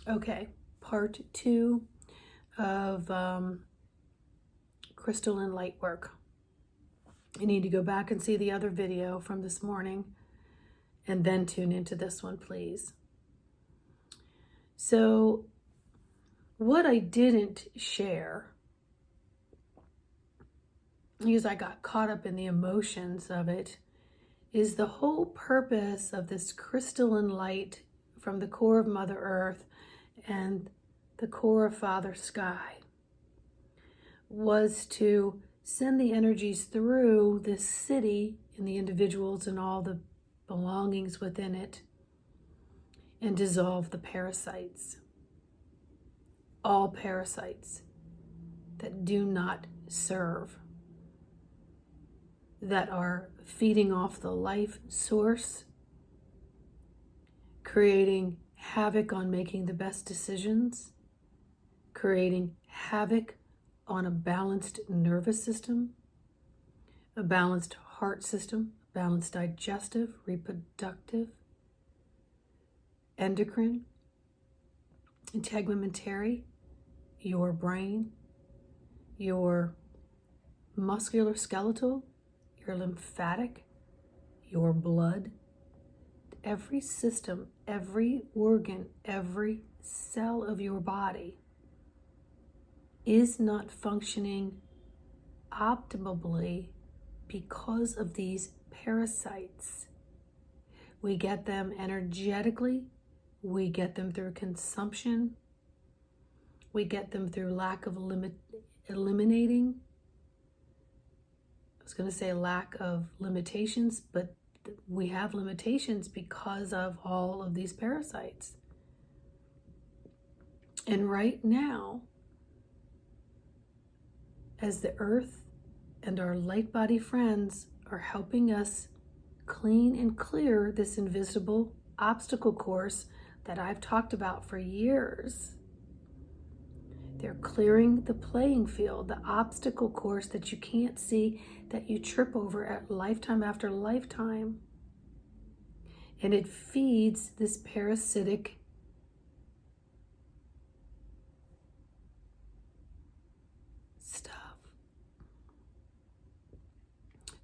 Okay, part 2 of crystalline light work. You need to go back and see the other video from this morning and then tune into this one, please. So what I didn't share, because I got caught up in the emotions of it, is the whole purpose of this crystalline light from the core of Mother Earth and the core of Father Sky was to send the energies through this city and the individuals and all the belongings within it and dissolve the parasites. All parasites that do not serve, that are feeding off the life source, creating havoc on making the best decisions, creating havoc on a balanced nervous system, a balanced heart system, balanced digestive, reproductive, endocrine, integumentary, your brain, your musculoskeletal, your lymphatic, your blood. Every system, every organ, every cell of your body is not functioning optimally because of these parasites. We get them energetically, we get them through consumption, we get them through lack of eliminating. I was going to say lack of limitations, but we have limitations because of all of these parasites. And right now, as the earth and our light body friends are helping us clean and clear this invisible obstacle course that I've talked about for years, they're clearing the playing field, the obstacle course that you can't see, that you trip over at lifetime after lifetime. And it feeds this parasitic stuff,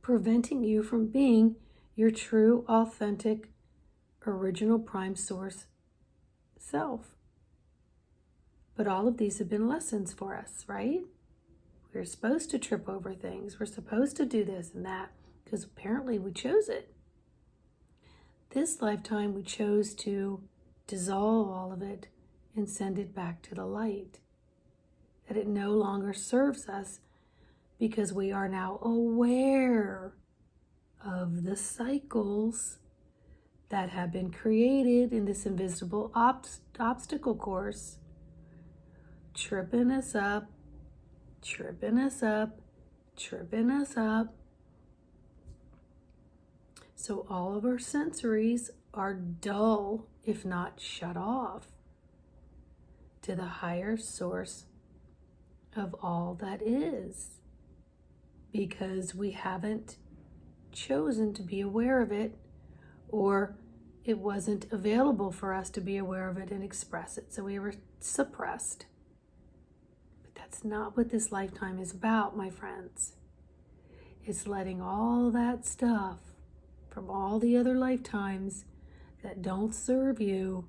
preventing you from being your true, authentic, original prime source self. But all of these have been lessons for us, right? We're supposed to trip over things. We're supposed to do this and that because apparently we chose it. This lifetime we chose to dissolve all of it and send it back to the light. That it no longer serves us because we are now aware of the cycles that have been created in this invisible obstacle course, tripping us up, tripping us up, tripping us up. So all of our sensories are dull, if not shut off, to the higher source of all that is, because we haven't chosen to be aware of it, or it wasn't available for us to be aware of it and express it, so we were suppressed. That's not what this lifetime is about, my friends. It's letting all that stuff from all the other lifetimes that don't serve you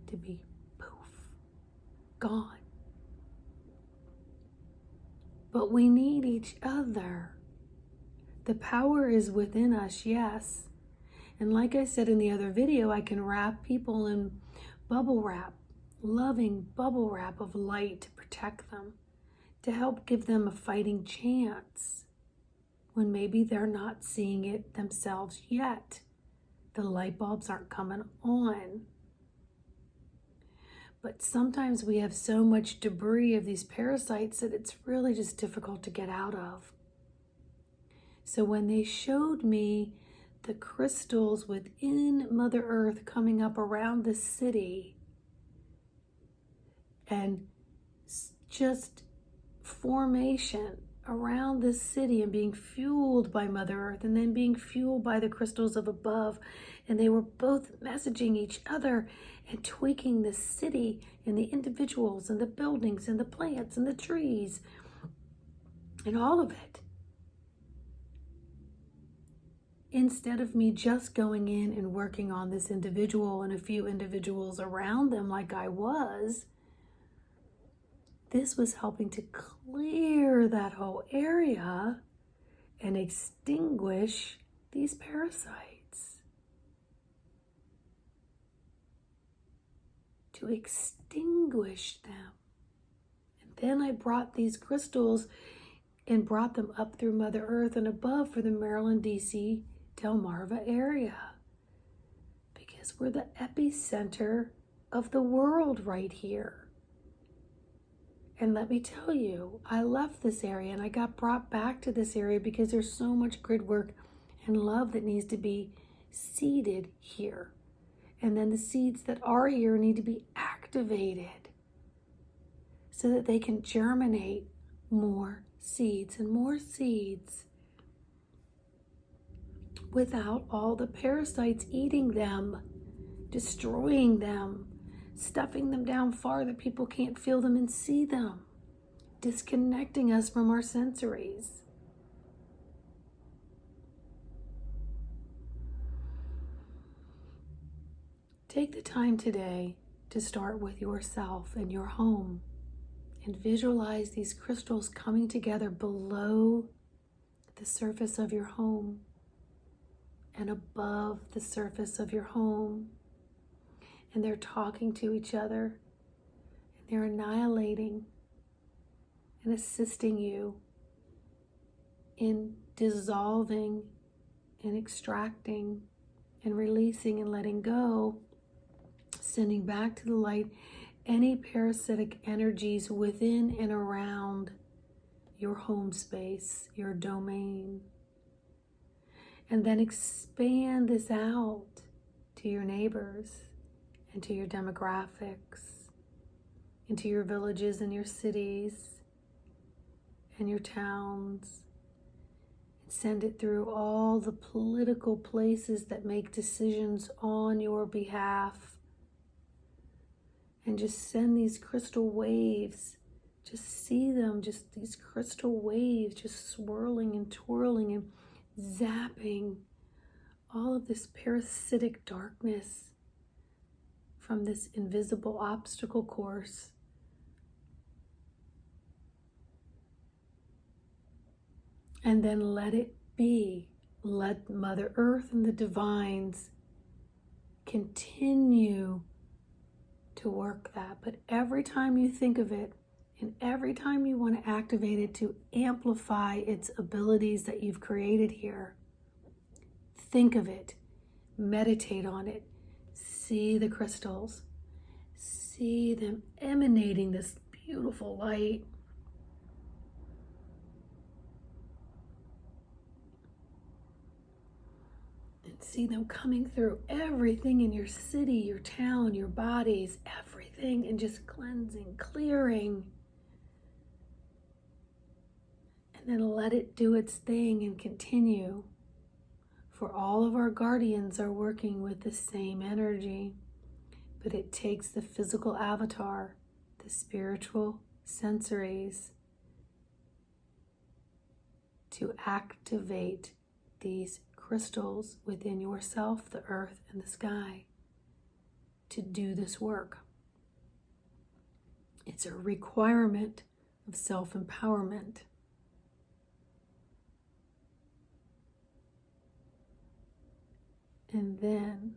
to be poof, gone. But we need each other. The power is within us, yes. And like I said in the other video, I can wrap people in bubble wrap, loving bubble wrap of light to protect them, to help give them a fighting chance when maybe they're not seeing it themselves yet. The light bulbs aren't coming on. But sometimes we have so much debris of these parasites that it's really just difficult to get out of. So when they showed me the crystals within Mother Earth coming up around the city and just formation around this city and being fueled by Mother Earth and then being fueled by the crystals of above, and they were both messaging each other, and tweaking the city and the individuals and the buildings and the plants and the trees and all of it. Instead of me just going in and working on this individual and a few individuals around them like I was, this was helping to clear that whole area and extinguish these parasites. To extinguish them. And then I brought these crystals and brought them up through Mother Earth and above for the Maryland, D.C., Delmarva area. Because we're the epicenter of the world right here. And let me tell you, I left this area and I got brought back to this area because there's so much grid work and love that needs to be seeded here. And then the seeds that are here need to be activated so that they can germinate more seeds and more seeds without all the parasites eating them, destroying them, stuffing them down far that people can't feel them and see them, disconnecting us from our sensories. Take the time today to start with yourself and your home and visualize these crystals coming together below the surface of your home and above the surface of your home. And they're talking to each other, and they're annihilating and assisting you in dissolving and extracting and releasing and letting go, sending back to the light any parasitic energies within and around your home space, your domain. And then expand this out to your neighbors and to your demographics, into your villages and your cities and your towns. And send it through all the political places that make decisions on your behalf. And just send these crystal waves. Just see them, just these crystal waves just swirling and twirling and zapping all of this parasitic darkness from this invisible obstacle course. And then let it be. Let Mother Earth and the divines continue to work that. But every time you think of it, and every time you want to activate it to amplify its abilities that you've created here, think of it, meditate on it, see the crystals, see them emanating this beautiful light. And see them coming through everything in your city, your town, your bodies, everything, and just cleansing, clearing. And then let it do its thing and continue. For all of our guardians are working with the same energy, but it takes the physical avatar, the spiritual sensories, to activate these crystals within yourself, the earth, and the sky to do this work. It's a requirement of self-empowerment. And then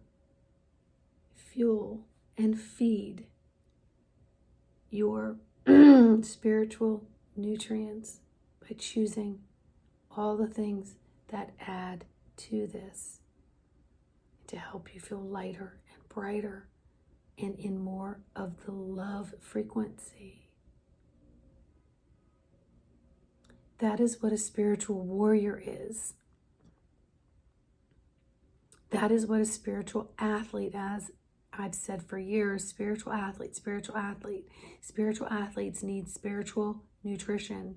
fuel and feed your spiritual nutrients by choosing all the things that add to this to help you feel lighter and brighter and in more of the love frequency. That is what a spiritual warrior is. That is what a spiritual athlete, as I've said for years, spiritual athlete. Spiritual athletes need spiritual nutrition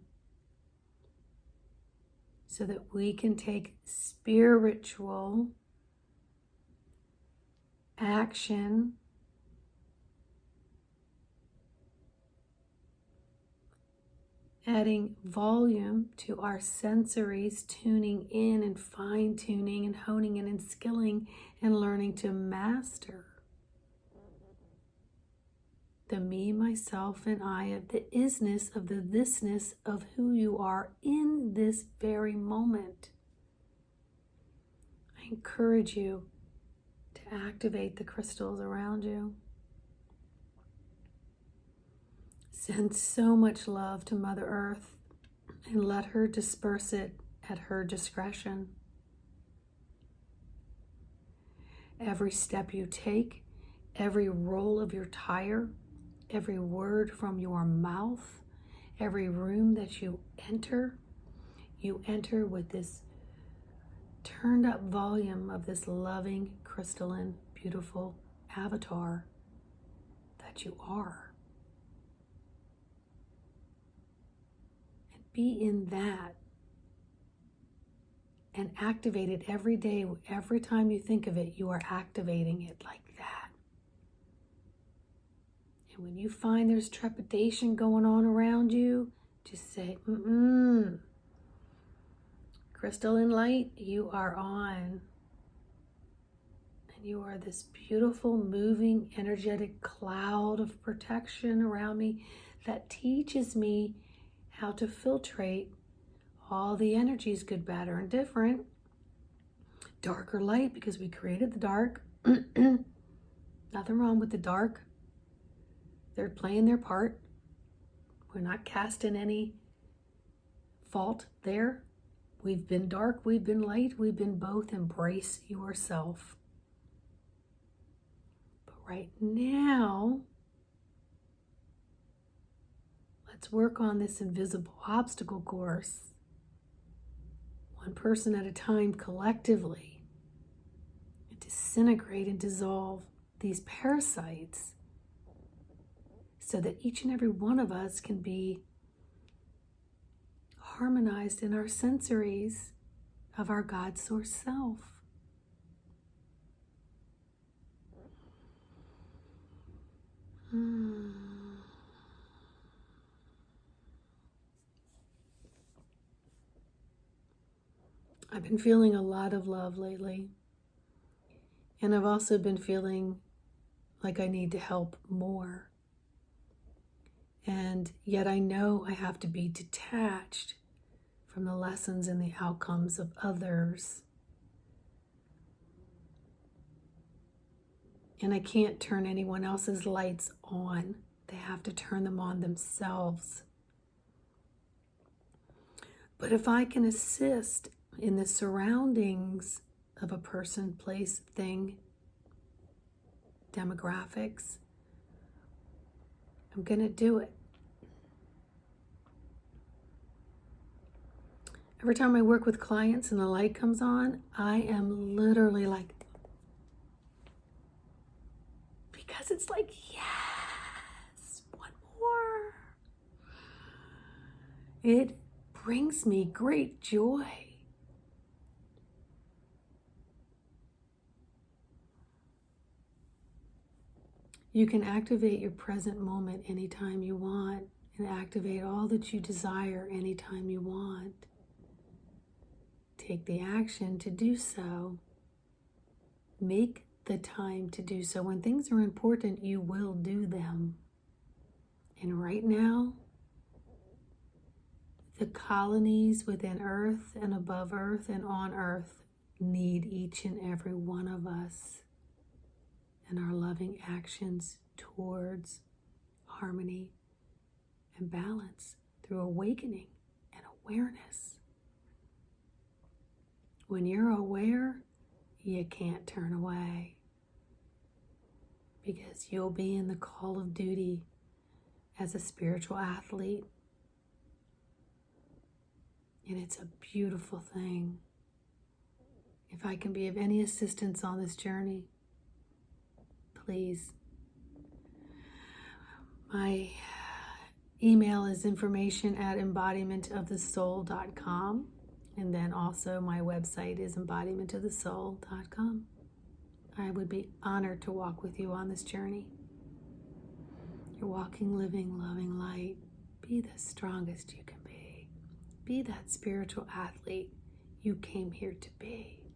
so that we can take spiritual action adding volume to our sensories, tuning in and fine-tuning and honing in and skilling and learning to master the me, myself, and I of the isness of the thisness of who you are in this very moment. I encourage you to activate the crystals around you. Send so much love to Mother Earth and let her disperse it at her discretion. Every step you take, every roll of your tire, every word from your mouth, every room that you enter with this turned up volume of this loving, crystalline, beautiful avatar that you are. And be in that and activate it every day. Every time you think of it, you are activating it like that. And when you find there's trepidation going on around you, just say, crystalline light, you are on. And you are this beautiful, moving, energetic cloud of protection around me that teaches me how to filtrate all the energies, good, bad, or indifferent, dark or light, because we created the dark. Nothing wrong with the dark. They're playing their part. We're not casting any fault there. We've been dark, we've been light, we've been both. Embrace yourself. But right now, let's work on this invisible obstacle course. One person at a time, collectively, and disintegrate and dissolve these parasites so that each and every one of us can be harmonized in our sensories of our God Source Self. I've been feeling a lot of love lately, and I've also been feeling like I need to help more. And yet I know I have to be detached from the lessons and the outcomes of others. And I can't turn anyone else's lights on. They have to turn them on themselves. But if I can assist in the surroundings of a person, place, thing, demographics, I'm going to do it. Every time I work with clients and the light comes on, I am literally like, because it's like, yes, one more. It brings me great joy. You can activate your present moment anytime you want and activate all that you desire anytime you want. Take the action to do so. Make the time to do so. When things are important, you will do them. And right now, the colonies within Earth and above Earth and on Earth need each and every one of us and our loving actions towards harmony and balance through awakening and awareness. When you're aware, you can't turn away, because you'll be in the call of duty as a spiritual athlete. And it's a beautiful thing. If I can be of any assistance on this journey, please. My email is information@embodimentofthesoul.com. And then also my website is embodimentofthesoul.com. I would be honored to walk with you on this journey. You're walking, living, loving light. Be the strongest you can be. be that spiritual athlete you came here to be.